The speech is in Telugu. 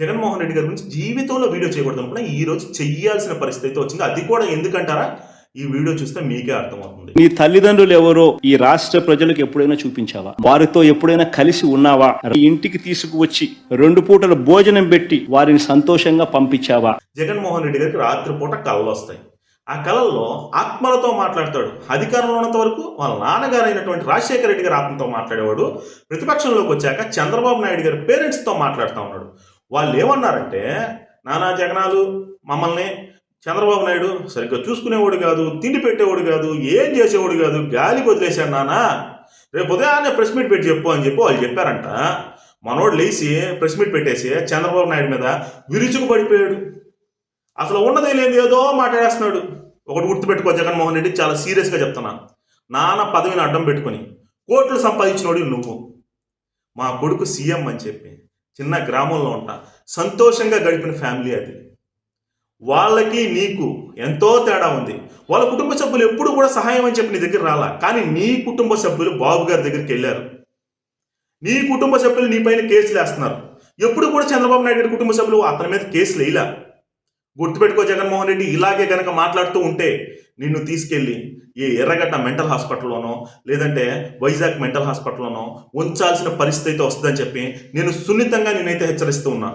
జగన్మోహన్ రెడ్డి గారి గురించి జీవితంలో వీడియో చేయకూడదు అనుకున్నా ఈ రోజు చెయ్యాల్సిన పరిస్థితి అయితే వచ్చింది. అది కూడా ఎందుకంటారా, ఈ వీడియో చూస్తే మీకే అర్థమవుతుంది. నీ తల్లిదండ్రులు ఎవరో ఈ రాష్ట్ర ప్రజలకు ఎప్పుడైనా చూపించావా? వారితో ఎప్పుడైనా కలిసి ఉన్నావా? ఇంటికి తీసుకువచ్చి 2 పూటల భోజనం పెట్టి వారిని సంతోషంగా పంపించావా? జగన్మోహన్ రెడ్డి గారికి రాత్రిపూట కళలు వస్తాయి. ఆ కళల్లో ఆత్మలతో మాట్లాడతాడు. అధికారంలో ఉన్నంత వరకు వాళ్ళ నాన్నగారు అయినటువంటి రాజశేఖర రెడ్డి గారి ఆత్మతో మాట్లాడేవాడు. ప్రతిపక్షంలోకి వచ్చాక చంద్రబాబు నాయుడు గారి పేరెంట్స్తో మాట్లాడుతూ ఉన్నాడు. వాళ్ళు ఏమన్నారంటే, నానా జగనాలు మమ్మల్ని చంద్రబాబు నాయుడు సరిగ్గా చూసుకునేవాడు కాదు, తిండి పెట్టేవాడు కాదు, ఏం చేసేవాడు కాదు, గాలికి వదిలేశాడు నాన్న, రేపు ఉదయాన్నే ప్రెస్ మీట్ పెట్టి చెప్పు అని చెప్పి వాళ్ళు చెప్పారంట. మనోడు లేచి ప్రెస్ మీట్ పెట్టేసి చంద్రబాబు నాయుడు మీద విరుచుకు పడిపోయాడు. అసలు ఉన్నదే లేదు ఏదో మాట్లాడేస్తున్నాడు. ఒకటి గుర్తుపెట్టుకో జగన్మోహన్ రెడ్డి, చాలా సీరియస్గా చెప్తున్నా. నాన్న పదవిని అడ్డం పెట్టుకుని కోట్లు సంపాదించినోడు నువ్వు. మా కొడుకు సీఎం అని చెప్పి చిన్న గ్రామంలో ఉంటా సంతోషంగా గడిపిన ఫ్యామిలీ అది. వాళ్ళకి నీకు ఎంతో తేడా ఉంది. వాళ్ళ కుటుంబ సభ్యులు ఎప్పుడు కూడా సహాయం అని చెప్పి నీ దగ్గర రాలా, కానీ నీ కుటుంబ సభ్యులు బాబు గారి దగ్గరికి వెళ్ళారు. నీ కుటుంబ సభ్యులు నీ పైన కేసులు వేస్తున్నారు. ఎప్పుడు కూడా చంద్రబాబు నాయుడు గారి కుటుంబ సభ్యులు అతని మీద కేసులు వేయలా. గుర్తుపెట్టుకో జగన్మోహన్ రెడ్డి, ఇలాగే కనుక మాట్లాడుతూ ఉంటే నిన్ను తీసుకెళ్ళి ఈ ఎర్రగడ్డ మెంటల్ హాస్పిటల్లోనో లేదంటే వైజాగ్ మెంటల్ హాస్పిటల్లోనో ఉంచాల్సిన పరిస్థితి అయితే వస్తుందని చెప్పి నేను సున్నితంగా నేనైతే హెచ్చరిస్తూ ఉన్నా.